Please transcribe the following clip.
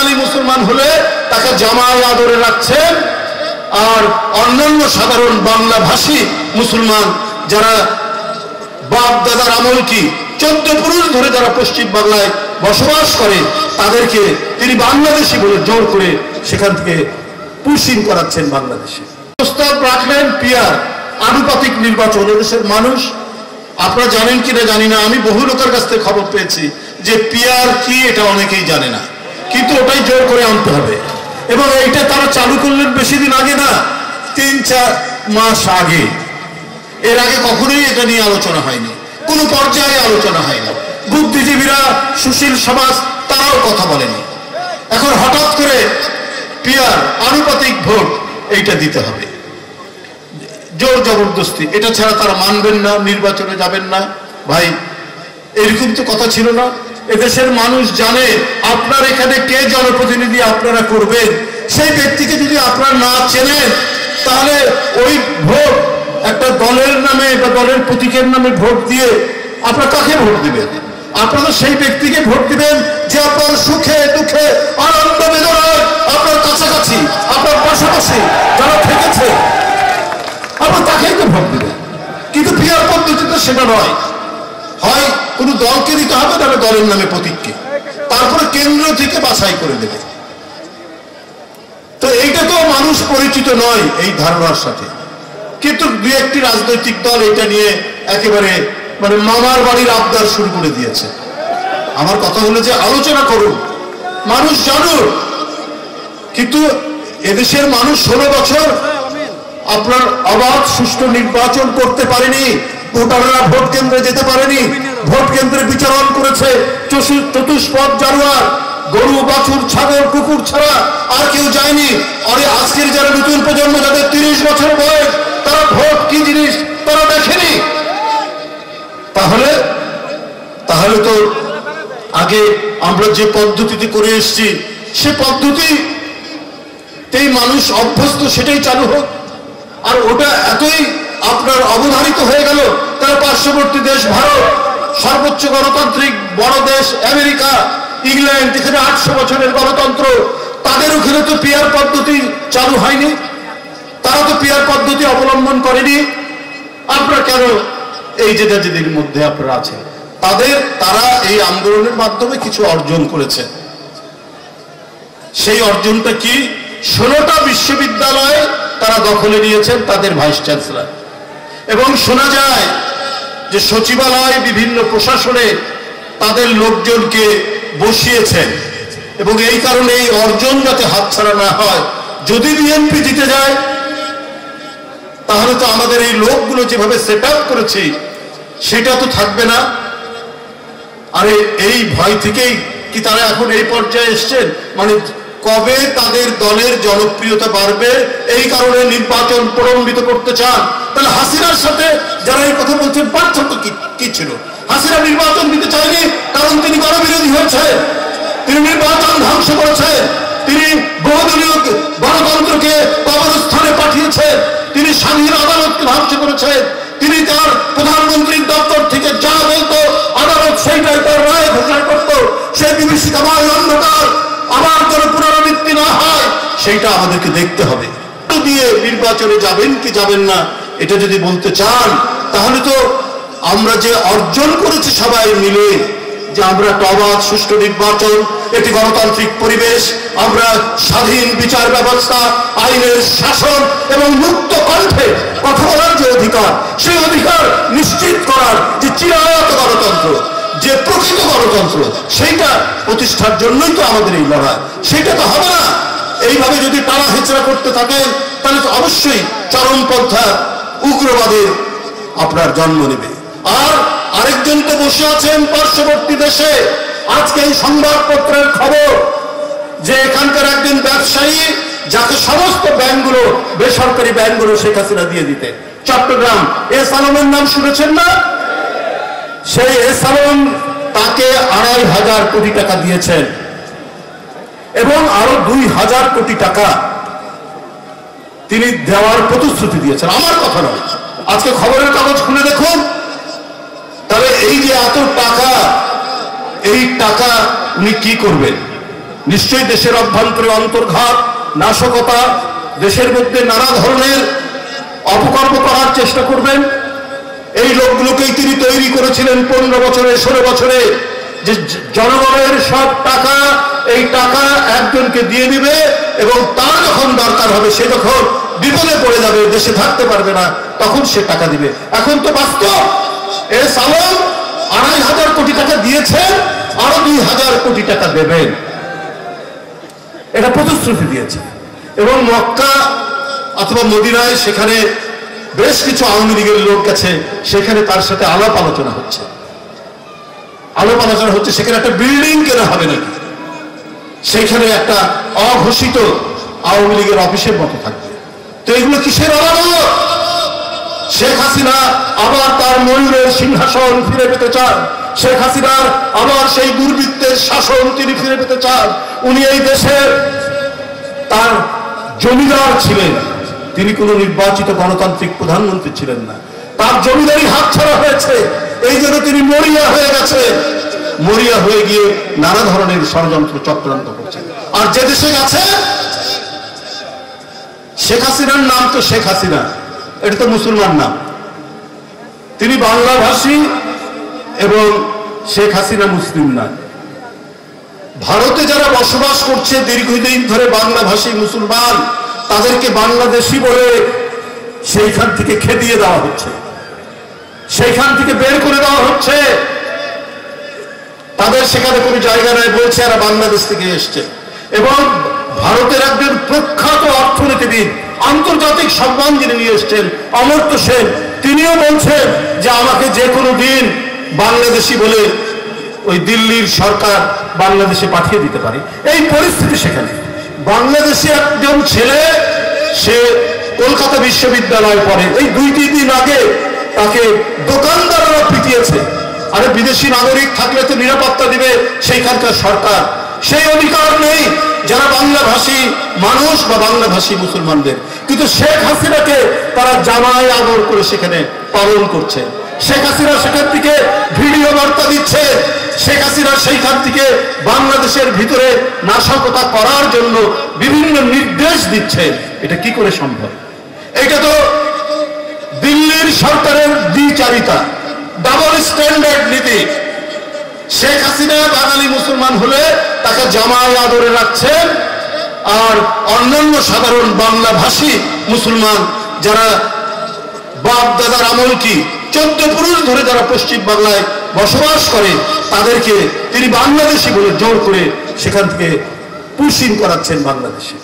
বাঙালি মুসলমান হলে তাকে জামাই আদরে রাখছেন, আর অন্যান্য সাধারণ বাংলাভাষী মুসলমান যারা বাপ দাদার আমল কি 14 পুরুষ ধরে যারা পশ্চিম বাংলায় বসবাস করে তাদেরকে তিনি বাংলাদেশি বলে জোর করে সেখান থেকে পুশিং করাচ্ছেন বাংলাদেশে। প্রস্তাব রাখলেন পিয়ার আনুপাতিক নির্বাচন। দেশের মানুষ আপনারা জানেন কিনা জানি না, আমি বহু লোকের কাছ থেকে খবর পেয়েছি যে পিয়ার কি এটা অনেকেই জানে না, কিন্তু ওটাই জোর করে আনতে হবে। এবং এইটা তারা চালু করলেন বেশি দিন আগে না, 3-4 মাস আগে। এর আগে কখনোই এটা নিয়ে আলোচনা হয়নি, কোনো পর্যায়ে আলোচনা হয়নি। বুদ্ধিজীবীরা, সুশীল সমাজ তারাও কথা বলেনি। এখন হঠাৎ করে পিয়ার আনুপাতিক ভোট এইটা দিতে হবে, জোর জবরদস্তি, এটা ছাড়া তারা মানবেন না, নির্বাচনে যাবেন না। ভাই এরকম তো কথা ছিল না। এদেশের মানুষ জানে আপনার এখানে কে জনপ্রতিনিধি আপনারা করবেন, সেই ব্যক্তিকে যদি আপনারা না চেনেন তাহলে ওই ভোট একটা দলের নামে বা দলের প্রতীকের নামে ভোট দিয়ে আপনারা কাকে ভোট দিবেন? আপনারা সেই ব্যক্তিকে ভোট দিবেন যে আপনার সুখে দুঃখে আনন্দ বেদনায় আপনার কাছাকাছি, আপনার পাশাপাশি যারা থেকেছে, আপনারা তাকেই তো ভোট দিবেন। কিন্তু পিয়ার পদ্ধতিতে সেটা নয়, হয় কোনো দলকে দিতে হবে, তাহলে দলের নামে প্রতীককে, তারপরে কেন্দ্র থেকে বাছাই করে দেবে। তো এইটা তো মানুষ পরিচিত নয় এই ধারণার সাথে, কিন্তু দু একটি রাজনৈতিক দল এটা নিয়ে একেবারে মানে মামার বাড়ির আবদার শুরু করে দিয়েছে। আমার কথা হলো যে আলোচনা করুন, মানুষ জানুক। কিন্তু এদেশের মানুষ 16 বছর আপনার অবাধ সুষ্ঠু নির্বাচন করতে পারেনি, ভোটাররা ভোট কেন্দ্রে যেতে পারেনি, ভোট কেন্দ্রে বিচরণ করেছে চতুষ্পদ জানোয়ার, গরু বাছুর ছাগল কুকুর ছাড়া আর কেউ যায়নি। আরে আজকের যারা নতুন প্রজন্ম, যাদের 30 বছর বয়স, তারা ভোট কি জিনিস তারা দেখেনি। তাহলে তো আগে আমরা যে পদ্ধতিতে করে এসেছি সে পদ্ধতিতেই মানুষ অভ্যস্ত, সেটাই চালু হোক। আর ওটা এতই আপনার অবধারিত হয়ে গেল, তারা পার্শ্ববর্তী দেশ ভারত, সর্বোচ্চ গণতান্ত্রিক বড় দেশ আমেরিকা, ইংল্যান্ড, যেখানে 800 বছরের গণতন্ত্র, তাদের ওখানে তো পিয়ার পদ্ধতি চালু হয়নি, তারা তো পিয়ার পদ্ধতি অবলম্বন করেনি। আপনারা কেন এই যেদের মধ্যে আপনারা আছেন তারা এই আন্দোলনের মাধ্যমে কিছু অর্জন করেছে। সেই অর্জনটা কি? 16টা বিশ্ববিদ্যালয় তারা দখলে নিয়েছেন তাদের ভাইস চ্যান্সেলর, এবং শোনা যায় যে সচিবালয় বিভিন্ন প্রশাসনে তাদের লোকজনকে বসিয়েছেন। এবং এই কারণে এই অর্জন যাতে হাতছাড়া না হয়, যদি বিএনপি জিতে যায় তাহলে তো আমাদের এই লোকগুলো যেভাবে সেট আপ করেছি সেটা তো থাকবে না। আরে এই ভয় থেকেই কি তারা এখন এই পর্যায়ে এসছেন? মানে কবে তাদের দলের জনপ্রিয়তা বাড়বে এই কারণে নির্বাচন প্রলম্বিত করতে চান। তাহলে হাসিনার সাথে যারা এই কথা বলছেন পার্থক্য কি ছিল? হাসিনা নির্বাচন দিতে চায়নি কারণ তিনি গণবিরোধী হয়েছে, তিনি নির্বাচন ধ্বংস করেছে, তিনি বহুদলীয় গণতন্ত্রকে কবরস্থানে পাঠিয়েছে, তিনি স্বাধীন আদালতকে ধ্বংস করেছে, তিনি তার প্রধানমন্ত্রীর দপ্তর থেকে যা বলতো আদালত সেইটাই তার রায় ঘোষণা করত। সেই বিভীষিকাময় অন্ধকার আবার যেন পুনরাবৃত্তি না হয় সেইটা আমাদেরকে দেখতে হবে। দিয়ে নির্বাচনে যাবেন কি যাবেন না এটা যদি বলতে চান, তাহলে তো আমরা যে অর্জন করেছি সবাই মিলে, যে আমরা একটা অবাধ সুষ্ঠু নির্বাচন, একটি গণতান্ত্রিক পরিবেশ, আমরা স্বাধীন বিচার ব্যবস্থা, আইনের শাসন এবং মুক্ত কণ্ঠে কথা বলার যে অধিকার, সেই অধিকার নিশ্চিত করার যে চিরায়ত গণতন্ত্র, যে প্রকৃত গণতন্ত্র, সেইটা প্রতিষ্ঠার জন্যই তো আমাদের এই লড়াই। সেটা তো হবে না এইভাবে যদি টানা হেঁচড়া করতে থাকেন, তাহলে তো অবশ্যই চরমপন্থা উগ্রবাদের আপনার জন্ম নেবে। আর আরেকজন তো বসে আছেন পার্শ্ববর্তী দেশে। আজকে এই সংবাদপত্রের খবর যে এখানকার একজন ব্যবসায়ী, যাকে সমস্ত ব্যাংকগুলো, বেসরকারি ব্যাংকগুলো শেখ হাসিনা দিয়ে দিতে, চট্টগ্রাম, এস আলমের নাম শুনেছেন না? সেই এস আলম তাকে ২৫০০ কোটি টাকা দিয়েছেন এবং আরো ২০০০ কোটি টাকা তিনি দেওয়ার প্রতিশ্রুতি দিয়েছেন। আমার কথা নয়, আজকে খবরের কাগজ খুলে দেখুন। তাহলে এই যে এত টাকা, এই টাকা উনি কি করবেন? নিশ্চয়ই দেশের অভ্যন্তরে অন্তর্ঘাত, নাশকতা, দেশের মধ্যে নানা ধরনের অপকর্ম করার চেষ্টা করবেন। এই লোকগুলোকেই তিনি তৈরি করেছিলেন 15 বছরে 16 বছরে, যে জনগণের সব টাকা, এই টাকা একজনকে দিয়ে দিবে এবং তার যখন দরকার হবে, সে যখন বিপদে পড়ে যাবে, দেশে থাকতে পারবে না, তখন সে টাকা দিবে। এখন তো বাস্তব, এস আলম 2500 কোটি টাকা দিয়েছেন, আরো 2000 কোটি টাকা দেবেন, এটা প্রতিশ্রুতি দিয়েছে। এবং মক্কা অথবা মদিনায় সেখানে বেশ কিছু আওয়ামী লীগের লোক গেছে, সেখানে তার সাথে আলাপ আলোচনা হচ্ছে, সেখানে একটা বিল্ডিং কেনা হবে নাকি, সেইখানে একটা অঘোষিত আওয়ামী লীগের অফিসের মতো থাকবে। তো এগুলো কিসের আলামত? শেখ হাসিনা আবার তার ময়ূরের সিংহাসন ফিরে পেতে চান, শেখ হাসিনার আবার সেই দুর্বৃত্তের শাসন তিনি ফিরে পেতে চান। উনি এই দেশের তার জমিদার ছিলেন, তিনি কোন নির্বাচিত গণতান্ত্রিক প্রধানমন্ত্রী ছিলেন না, তার জমিদারি হাতছাড়া হয়েছে, এই জন্য তিনি মরিয়া হয়ে গেছে, মরিয়া হয়ে গিয়ে নানা ধরনের ষড়যন্ত্র চক্রান্ত করছেন। আর যে দেশে গেছে, শেখ হাসিনার নাম তো শেখ হাসিনা, এটা তো মুসলমান নাম, তিনি বাংলাভাষী এবং শেখ হাসিনা মুসলিম না। ভারতে যারা বসবাস করছে দীর্ঘদিন ধরে বাংলাভাষী মুসলমান, তাদেরকে বাংলাদেশি বলে সেইখান থেকে খেদিয়ে দেওয়া হচ্ছে, সেইখান থেকে বের করে দেওয়া হচ্ছে, তাদের সেখানে কোনো জায়গা নেই, বলছে এরা বাংলাদেশ থেকে এসছে। এবং ভারতের একজন প্রখ্যাত অর্থনীতিবিদ, আন্তর্জাতিক সম্মান যিনি নিয়ে এসছেন, অমর্ত্য সেন, তিনিও বলছেন যে আমাকে যে কোনো দিন বাংলাদেশি বলে ওই দিল্লির সরকার বাংলাদেশে পাঠিয়ে দিতে পারে। এই পরিস্থিতি সেখানে। বাংলাদেশি একজন ছেলে, সে কলকাতা বিশ্ববিদ্যালয়ে পড়ে, এই 2-3 দিন আগে তাকে দোকানদাররা পিটিয়েছে। আরে বিদেশি নাগরিক থাকলে তো নিরাপত্তা দিবে সেইখানকার সরকার, সেই অধিকার নেই যারা বাংলাভাষী মানুষ বা বাংলাভাষী মুসলমানদের। কিন্তু শেখ হাসিনাকে তারা জামায় আদর করে সেখানে পালন করছে, শেখ হাসিনা সেখান থেকে ভিডিও বার্তা দিচ্ছে, শেখ হাসিনা সেইখান থেকে বাংলাদেশের ভিতরে নাশকতা করার জন্য বিভিন্ন নির্দেশ দিচ্ছে। এটা কি করে সম্ভব? এটা তো দিল্লির সরকারের দ্বিচারিতা, ডাবল স্ট্যান্ডার্ড নীতি। শেখ হাসিনা বাঙালি মুসলমান হলে তাকে জামায় আদরে রাখছেন, আর অন্যান্য সাধারণ বাংলাভাষী মুসলমান যারা বাপ দাদার আমল কি 14 পুরুষ ধরে যারা পশ্চিম বাংলায় বসবাস করে, তাদেরকে তিনি বাংলাদেশি বলে জোর করে সেখান থেকে পুশিং করাচ্ছেন বাংলাদেশে।